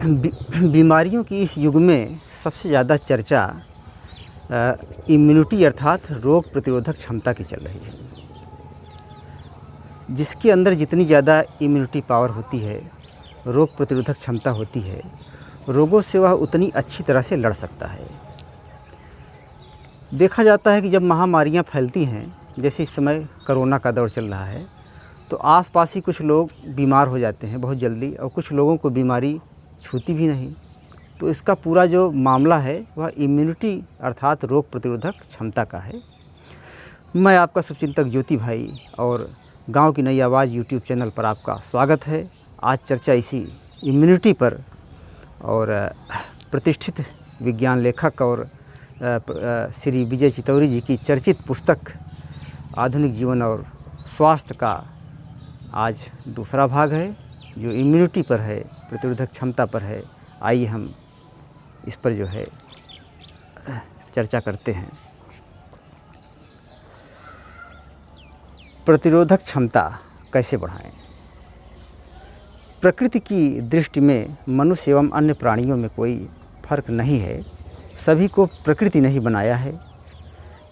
बीमारियों की इस युग में सबसे ज़्यादा चर्चा इम्यूनिटी अर्थात रोग प्रतिरोधक क्षमता की चल रही है। जिसके अंदर जितनी ज़्यादा इम्यूनिटी पावर होती है, रोग प्रतिरोधक क्षमता होती है, रोगों से वह उतनी अच्छी तरह से लड़ सकता है। देखा जाता है कि जब महामारियां फैलती हैं, जैसे इस समय कोरोना का दौर चल रहा है, तो आसपास ही कुछ लोग बीमार हो जाते हैं बहुत जल्दी और कुछ लोगों को बीमारी छूती भी नहीं। तो इसका पूरा जो मामला है वह इम्यूनिटी अर्थात रोग प्रतिरोधक क्षमता का है। मैं आपका शुभचिंतक ज्योति भाई और गांव की नई आवाज़ यूट्यूब चैनल पर आपका स्वागत है। आज चर्चा इसी इम्यूनिटी पर और प्रतिष्ठित विज्ञान लेखक और श्री विजय चितौरी जी की चर्चित पुस्तक आधुनिक जीवन और स्वास्थ्य का आज दूसरा भाग है, जो इम्यूनिटी पर है, प्रतिरोधक क्षमता पर है। आइए हम इस पर जो है चर्चा करते हैं। प्रतिरोधक क्षमता कैसे बढ़ाएं? प्रकृति की दृष्टि में मनुष्य एवं अन्य प्राणियों में कोई फर्क नहीं है, सभी को प्रकृति ने ही बनाया है।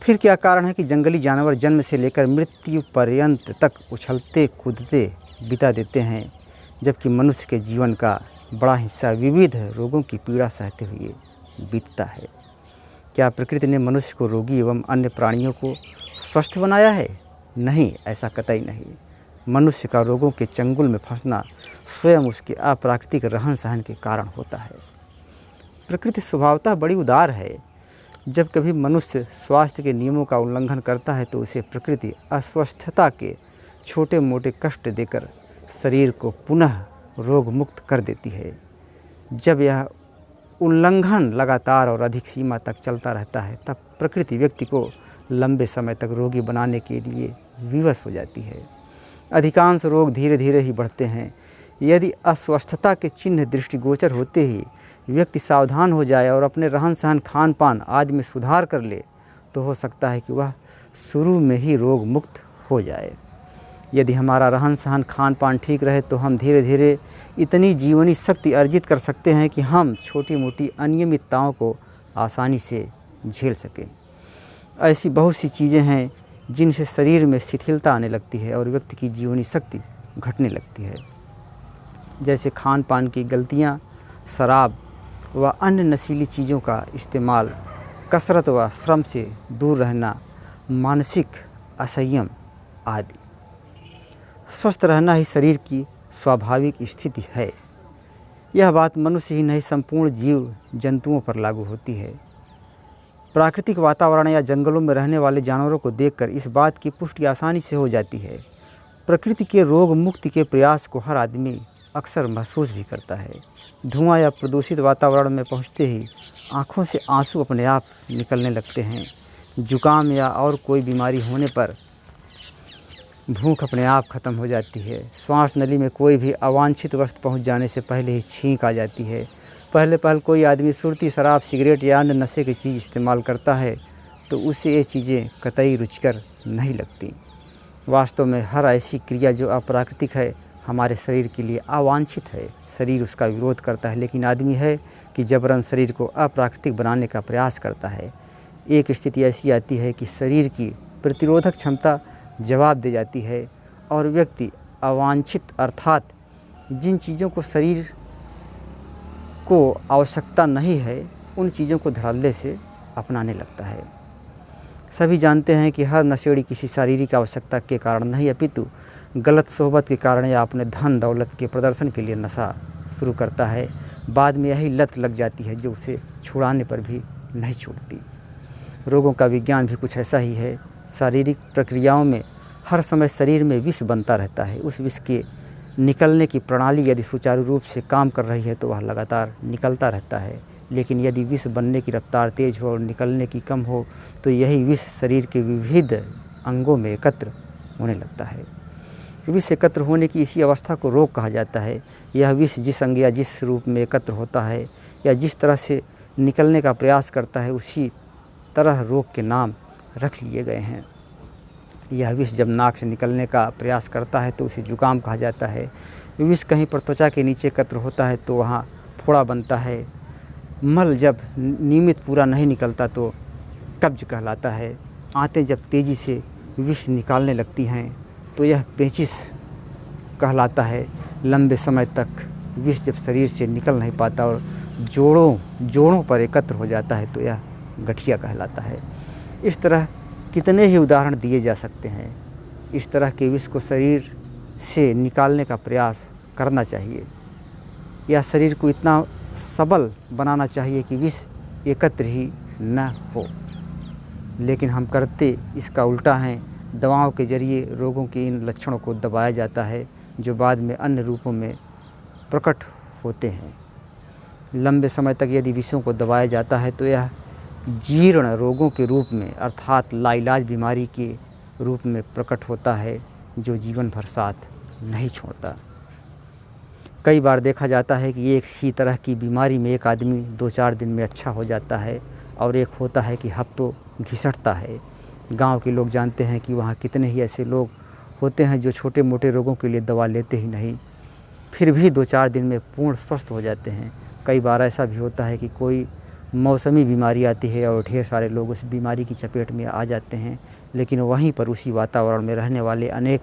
फिर क्या कारण है कि जंगली जानवर जन्म से लेकर मृत्यु पर्यंत तक उछलते कूदते बिता देते हैं, जबकि मनुष्य के जीवन का बड़ा हिस्सा विविध रोगों की पीड़ा सहते हुए बीतता है। क्या प्रकृति ने मनुष्य को रोगी एवं अन्य प्राणियों को स्वस्थ बनाया है? नहीं, ऐसा कतई नहीं। मनुष्य का रोगों के चंगुल में फंसना स्वयं उसके अप्राकृतिक रहन सहन के कारण होता है। प्रकृति स्वभावतः बड़ी उदार है। जब कभी मनुष्य स्वास्थ्य के नियमों का उल्लंघन करता है तो उसे प्रकृति अस्वस्थता के छोटे मोटे कष्ट देकर शरीर को पुनः रोग मुक्त कर देती है। जब यह उल्लंघन लगातार और अधिक सीमा तक चलता रहता है, तब प्रकृति व्यक्ति को लंबे समय तक रोगी बनाने के लिए विवश हो जाती है। अधिकांश रोग धीरे धीरे ही बढ़ते हैं। यदि अस्वस्थता के चिन्ह दृष्टिगोचर होते ही व्यक्ति सावधान हो जाए और अपने रहन सहन खान पान आदि में सुधार कर ले, तो हो सकता है कि वह शुरू में ही रोग मुक्त हो जाए। यदि हमारा रहन सहन खान पान ठीक रहे तो हम धीरे धीरे इतनी जीवनी शक्ति अर्जित कर सकते हैं कि हम छोटी मोटी अनियमितताओं को आसानी से झेल सकें। ऐसी बहुत सी चीज़ें हैं जिनसे शरीर में शिथिलता आने लगती है और व्यक्ति की जीवनी शक्ति घटने लगती है, जैसे खान पान की गलतियाँ, शराब व अन्य नशीली चीज़ों का इस्तेमाल, कसरत व श्रम से दूर रहना, मानसिक असंयम आदि। स्वस्थ रहना ही शरीर की स्वाभाविक स्थिति है। यह बात मनुष्य ही नहीं, संपूर्ण जीव जंतुओं पर लागू होती है। प्राकृतिक वातावरण या जंगलों में रहने वाले जानवरों को देखकर इस बात की पुष्टि आसानी से हो जाती है। प्रकृति के रोग मुक्ति के प्रयास को हर आदमी अक्सर महसूस भी करता है। धुआं या प्रदूषित वातावरण में पहुंचते ही आँखों से आंसू अपने आप निकलने लगते हैं। जुकाम या और कोई बीमारी होने पर भूख अपने आप खत्म हो जाती है। श्वास नली में कोई भी अवांछित वस्तु पहुंच जाने से पहले ही छींक आ जाती है। पहले कोई आदमी सुरती, शराब, सिगरेट या अन्य नशे की चीज़ इस्तेमाल करता है तो उसे ये चीज़ें कतई रुचिकर नहीं लगती। वास्तव में हर ऐसी क्रिया जो अप्राकृतिक है हमारे शरीर के लिए अवांछित है। शरीर उसका विरोध करता है, लेकिन आदमी है कि जबरन शरीर को अप्राकृतिक बनाने का प्रयास करता है। एक स्थिति ऐसी आती है कि शरीर की प्रतिरोधक क्षमता जवाब दे जाती है और व्यक्ति अवांछित अर्थात जिन चीज़ों को शरीर को आवश्यकता नहीं है उन चीज़ों को धड़ल्ले से अपनाने लगता है। सभी जानते हैं कि हर नशेड़ी किसी शारीरिक आवश्यकता के कारण नहीं, अपितु गलत सोहबत के कारण या अपने धन दौलत के प्रदर्शन के लिए नशा शुरू करता है। बाद में यही लत लग जाती है जो उसे छुड़ाने पर भी नहीं छूटती। रोगों का विज्ञान भी कुछ ऐसा ही है। शारीरिक प्रक्रियाओं में हर समय शरीर में विष बनता रहता है। उस विष के निकलने की प्रणाली यदि सुचारू रूप से काम कर रही है तो वह लगातार निकलता रहता है, लेकिन यदि विष बनने की रफ्तार तेज हो और निकलने की कम हो तो यही विष शरीर के विविध अंगों में एकत्र होने लगता है। विष एकत्र होने की इसी अवस्था को रोग कहा जाता है। यह विष जिस अंग या जिस रूप में एकत्र होता है या जिस तरह से निकलने का प्रयास करता है, उसी तरह रोग के नाम रख लिए गए हैं। यह विष जब नाक से निकलने का प्रयास करता है तो उसे जुकाम कहा जाता है। विष कहीं पर त्वचा के नीचे एकत्र होता है तो वहाँ थोड़ा बनता है। मल जब नियमित पूरा नहीं निकलता तो कब्ज कहलाता है। आंतें जब तेज़ी से विष निकालने लगती हैं तो यह पेचिश कहलाता है। लंबे समय तक विष जब शरीर से निकल नहीं पाता और जोड़ों पर एकत्र हो जाता है तो यह गठिया कहलाता है। इस तरह कितने ही उदाहरण दिए जा सकते हैं। इस तरह के विष को शरीर से निकालने का प्रयास करना चाहिए या शरीर को इतना सबल बनाना चाहिए कि विष एकत्र ही न हो। लेकिन हम करते इसका उल्टा है। दवाओं के जरिए रोगों के इन लक्षणों को दबाया जाता है जो बाद में अन्य रूपों में प्रकट होते हैं। लंबे समय तक यदि विषयों को दबाया जाता है तो यह जीर्ण रोगों के रूप में अर्थात लाइलाज बीमारी के रूप में प्रकट होता है जो जीवन भर साथ नहीं छोड़ता। कई बार देखा जाता है कि एक ही तरह की बीमारी में एक आदमी 2-4 दिन में अच्छा हो जाता है और एक होता है कि हफ्तों घिसटता है। गांव के लोग जानते हैं कि वहाँ कितने ही ऐसे लोग होते हैं जो छोटे मोटे रोगों के लिए दवा लेते ही नहीं, फिर भी 2-4 दिन में पूर्ण स्वस्थ हो जाते हैं। कई बार ऐसा भी होता है कि कोई मौसमी बीमारी आती है और ढेर सारे लोग उस बीमारी की चपेट में आ जाते हैं, लेकिन वहीं पर उसी वातावरण में रहने वाले अनेक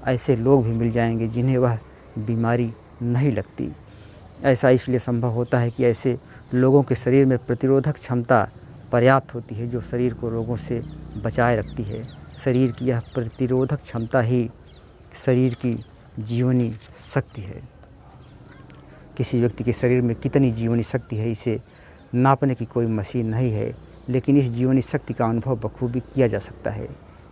ऐसे लोग भी मिल जाएंगे जिन्हें वह बीमारी नहीं लगती। ऐसा इसलिए संभव होता है कि ऐसे लोगों के शरीर में प्रतिरोधक क्षमता पर्याप्त होती है जो शरीर को रोगों से बचाए रखती है। शरीर की यह प्रतिरोधक क्षमता ही शरीर की जीवनी शक्ति है। किसी व्यक्ति के शरीर में कितनी जीवनी शक्ति है इसे नापने की कोई मशीन नहीं है, लेकिन इस जीवनी शक्ति का अनुभव बखूबी किया जा सकता है।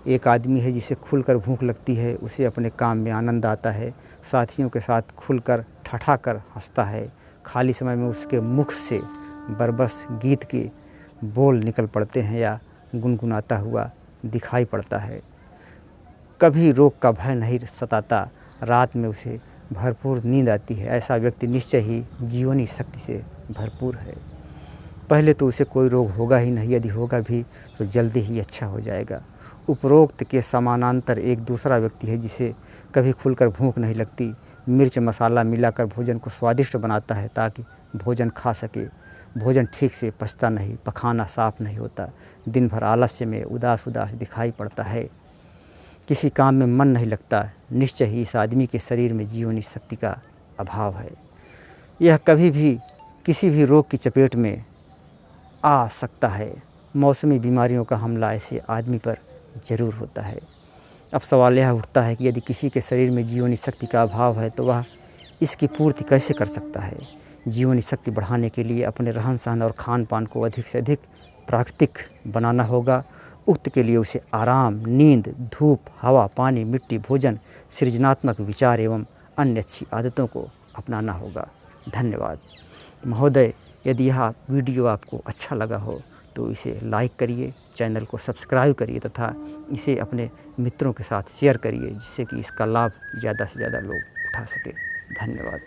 एक आदमी है जिसे खुलकर भूख लगती है, उसे अपने काम में आनंद आता है, साथियों के साथ खुलकर ठठाकर हंसता है। खाली समय में उसके मुख से बरबस गीत के बोल निकल पड़ते हैं या गुनगुनाता हुआ दिखाई पड़ता है। कभी रोग का भय नहीं सताता, रात में उसे भरपूर नींद आती है। ऐसा व्यक्ति निश्चय ही जीवनी शक्ति से भरपूर है। पहले तो उसे कोई रोग होगा ही नहीं, यदि होगा भी तो जल्दी ही अच्छा हो जाएगा। उपरोक्त के समानांतर एक दूसरा व्यक्ति है जिसे कभी खुलकर भूख नहीं लगती। मिर्च मसाला मिलाकर भोजन को स्वादिष्ट बनाता है ताकि भोजन खा सके। भोजन ठीक से पचता नहीं, पखाना साफ नहीं होता, दिन भर आलस्य में उदास दिखाई पड़ता है, किसी काम में मन नहीं लगता। निश्चय ही इस आदमी के शरीर में जीवनी शक्ति का अभाव है। यह कभी भी किसी भी रोग की चपेट में आ सकता है। मौसमी बीमारियों का हमला ऐसे आदमी पर ज़रूर होता है। अब सवाल यह उठता है कि यदि किसी के शरीर में जीवनी शक्ति का अभाव है तो वह इसकी पूर्ति कैसे कर सकता है। जीवनी शक्ति बढ़ाने के लिए अपने रहन सहन और खान पान को अधिक से अधिक प्राकृतिक बनाना होगा। उक्त के लिए उसे आराम, नींद, धूप, हवा, पानी, मिट्टी, भोजन, सृजनात्मक विचार एवं अन्य अच्छी आदतों को अपनाना होगा। धन्यवाद महोदय। यदि यह वीडियो आपको अच्छा लगा हो तो इसे लाइक करिए, चैनल को सब्सक्राइब करिए तथा इसे अपने मित्रों के साथ शेयर करिए जिससे कि इसका लाभ ज़्यादा से ज़्यादा लोग उठा सकें। धन्यवाद।